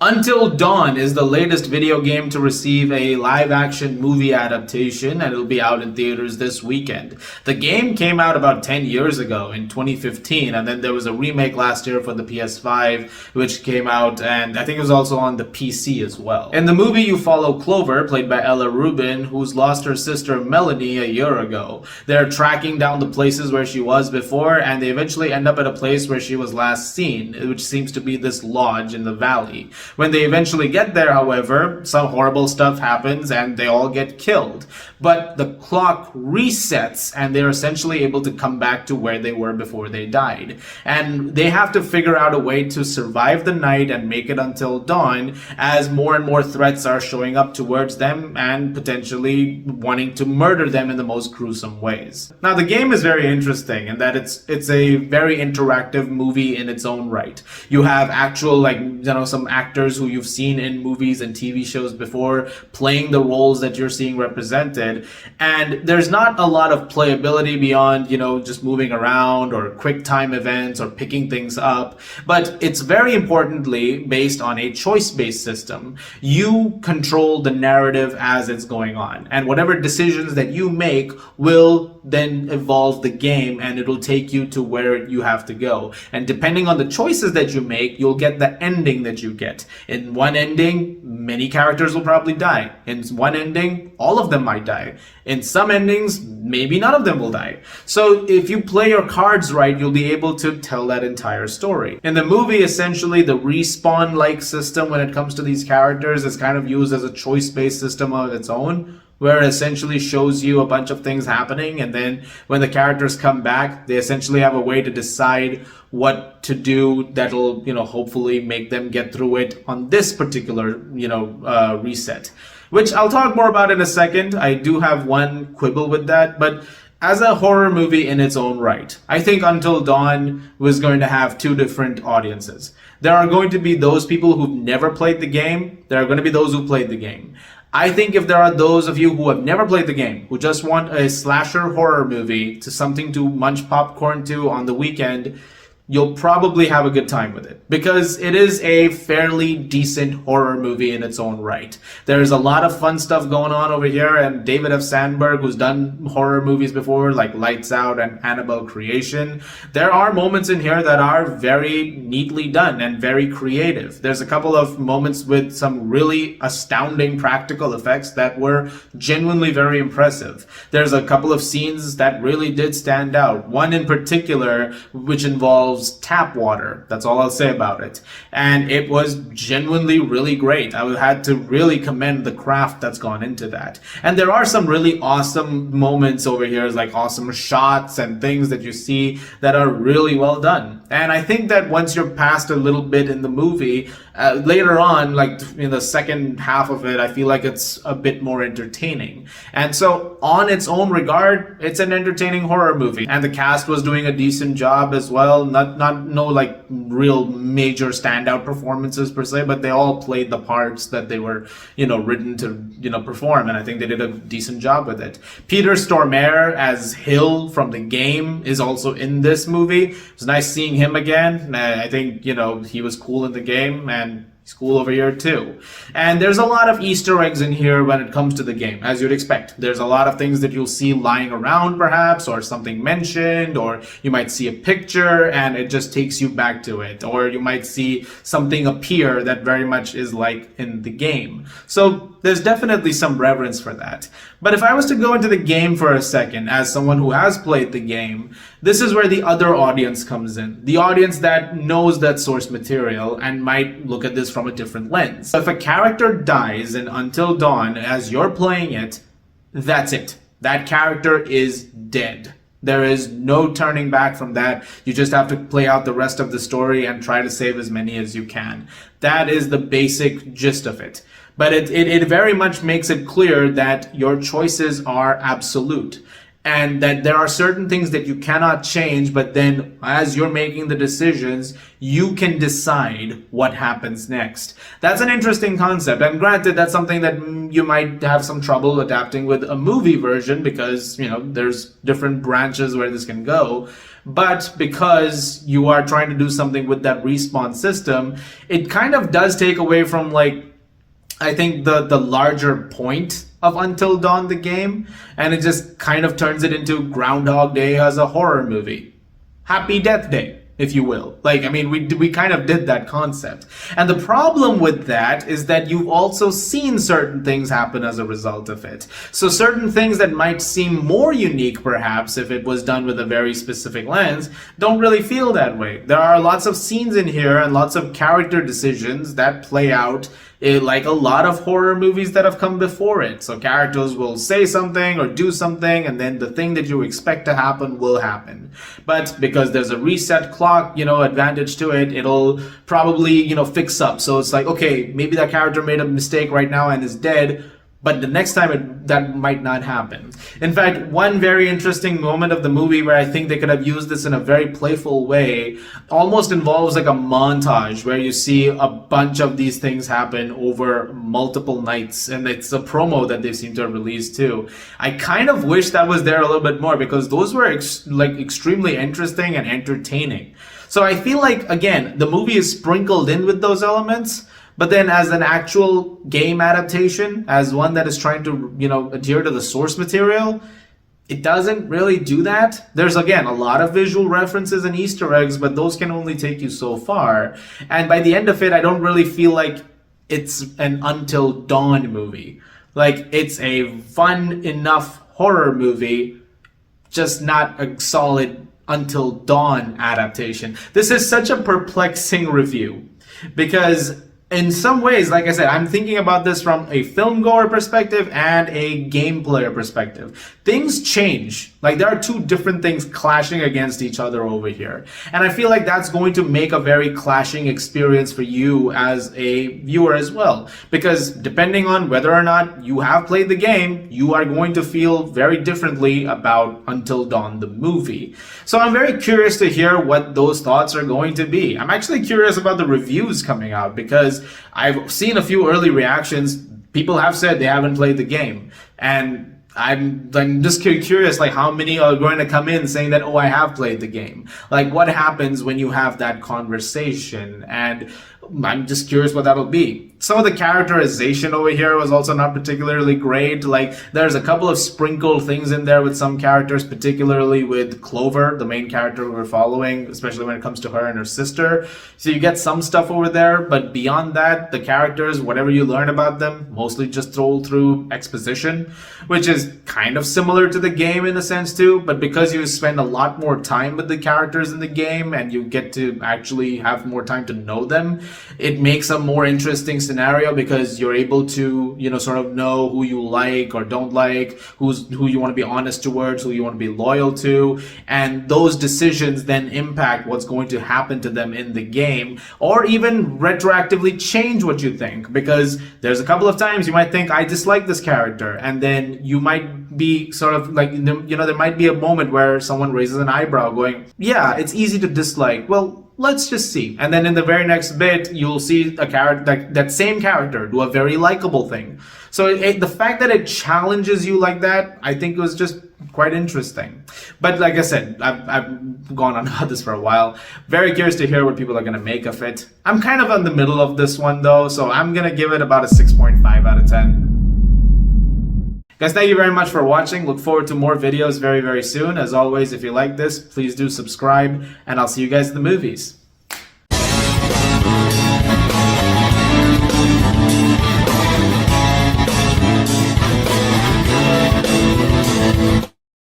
Until Dawn is the latest video game to receive a live-action movie adaptation, and it'll be out in theaters this weekend. The game came out about 10 years ago in 2015, and then there was a remake last year for the PS5, which came out, and I think it was also on the PC as well. In the movie, you follow Clover, played by Ella Rubin, who's lost her sister Melanie a year ago. They're tracking down the places where she was before, and they eventually end up at a place where she was last seen, which seems to be this lodge in the valley. When they eventually get there, however, some horrible stuff happens and they all get killed. But the clock resets and they're essentially able to come back to where they were before they died. And they have to figure out a way to survive the night and make it until dawn, as more and more threats are showing up towards them and potentially wanting to murder them in the most gruesome ways. Now, the game is very interesting in that it's a very interactive movie in its own right. You have actual, some actors who you've seen in movies and TV shows before playing the roles that you're seeing represented, and there's not a lot of playability beyond just moving around or quick time events or picking things up, but it's very importantly based on a choice-based system. You control the narrative as it's going on, and whatever decisions that you make will then evolve the game, and it'll take you to where you have to go. And depending on the choices that you make, you'll get the ending that you get. In one ending, many characters will probably die. In one ending, all of them might die. In some endings, maybe none of them will die. So if you play your cards right, you'll be able to tell that entire story. In the movie, essentially, the respawn-like system when it comes to these characters is kind of used as a choice-based system of its own, where it essentially shows you a bunch of things happening, and then when the characters come back, they essentially have a way to decide what to do that'll, hopefully make them get through it on this particular, reset. Which I'll talk more about in a second. I do have one quibble with that, but as a horror movie in its own right, I think Until Dawn was going to have two different audiences. There are going to be those people who've never played the game. There are going to be those who played the game. I think if there are those of you who have never played the game, who just want a slasher horror movie to something to munch popcorn to on the weekend, you'll probably have a good time with it, because it is a fairly decent horror movie in its own right. There's a lot of fun stuff going on over here, and David F. Sandberg, who's done horror movies before, like Lights Out and Annabelle Creation, there are moments in here that are very neatly done and very creative. There's a couple of moments with some really astounding practical effects that were genuinely very impressive. There's a couple of scenes that really did stand out. One in particular, which involves tap water. That's all I'll say about it. And it was genuinely really great. I had to really commend the craft that's gone into that. And there are some really awesome moments over here, like awesome shots and things that you see that are really well done. And I think that once you're past a little bit in the movie, later on, like in the second half of it, I feel like it's a bit more entertaining. And so on its own regard, it's an entertaining horror movie. And the cast was doing a decent job as well. No like real major standout performances per se, but they all played the parts that they were, written to, perform. And I think they did a decent job with it. Peter Stormare as Hill from the game is also in this movie. It was nice seeing him again. I think, he was cool in the game, and he's cool over here too. And there's a lot of Easter eggs in here when it comes to the game, as you'd expect. There's a lot of things that you'll see lying around perhaps, or something mentioned, or you might see a picture and it just takes you back to it. Or you might see something appear that very much is like in the game. So there's definitely some reverence for that. But if I was to go into the game for a second, as someone who has played the game, this is where the other audience comes in. The audience that knows that source material and might look at this from a different lens. So if a character dies in Until Dawn as you're playing it, that's it. That character is dead. There is no turning back from that. You just have to play out the rest of the story and try to save as many as you can. That is the basic gist of it. But it very much makes it clear that your choices are absolute, and that there are certain things that you cannot change, but then as you're making the decisions, you can decide what happens next. That's an interesting concept, and granted, that's something that you might have some trouble adapting with a movie version, because, there's different branches where this can go. But because you are trying to do something with that respawn system, it kind of does take away from, like, I think the larger point of Until Dawn, the game, and it just kind of turns it into Groundhog Day as a horror movie. Happy Death Day, if you will. Like, I mean, we kind of did that concept. And the problem with that is that you've also seen certain things happen as a result of it. So certain things that might seem more unique, perhaps, if it was done with a very specific lens, don't really feel that way. There are lots of scenes in here and lots of character decisions that play out like a lot of horror movies that have come before it. So characters will say something or do something, and then the thing that you expect to happen will happen. But because there's a reset clock, advantage to it, it'll probably, fix up. So it's like, okay, maybe that character made a mistake right now and is dead, but the next time that might not happen. In fact, one very interesting moment of the movie where I think they could have used this in a very playful way almost involves like a montage where you see a bunch of these things happen over multiple nights, and it's a promo that they seem to have released too. I kind of wish that was there a little bit more, because those were extremely interesting and entertaining. So I feel like, again, the movie is sprinkled in with those elements, but then as an actual game adaptation, as one that is trying to, adhere to the source material, it doesn't really do that. There's, again, a lot of visual references and Easter eggs, but those can only take you so far. And by the end of it, I don't really feel like it's an Until Dawn movie. Like, it's a fun enough horror movie, just not a solid Until Dawn adaptation. This is such a perplexing review, because in some ways, like I said, I'm thinking about this from a film goer perspective and a game player perspective. Things change. Like, there are two different things clashing against each other over here. And I feel like that's going to make a very clashing experience for you as a viewer as well. Because depending on whether or not you have played the game, you are going to feel very differently about Until Dawn, the movie. So I'm very curious to hear what those thoughts are going to be. I'm actually curious about the reviews coming out, because I've seen a few early reactions. People have said they haven't played the game, and I'm just curious, like, how many are going to come in saying that, oh, I have played the game. Like, what happens when you have that conversation? And I'm just curious what that'll be. Some of the characterization over here was also not particularly great. Like, there's a couple of sprinkled things in there with some characters, particularly with Clover, the main character we're following, especially when it comes to her and her sister. So you get some stuff over there, but beyond that, the characters, whatever you learn about them, mostly just told through exposition, which is kind of similar to the game in a sense too, but because you spend a lot more time with the characters in the game and you get to actually have more time to know them, it makes a more interesting scenario, because you're able to, sort of know who you like or don't like, who you want to be honest towards, who you want to be loyal to, and those decisions then impact what's going to happen to them in the game, or even retroactively change what you think, because there's a couple of times you might think, I dislike this character, and then you might be sort of like, there might be a moment where someone raises an eyebrow going, yeah, it's easy to dislike. Well, let's just see. And then in the very next bit, you'll see a character, that same character, do a very likable thing. So the fact that it challenges you like that, I think was just quite interesting. But like I said, I've gone on about this for a while. Very curious to hear what people are going to make of it. I'm kind of in the middle of this one though, so I'm going to give it about a 6.5 out of 10. Guys, thank you very much for watching. Look forward to more videos very, very soon. As always, if you like this, please do subscribe, and I'll see you guys in the movies.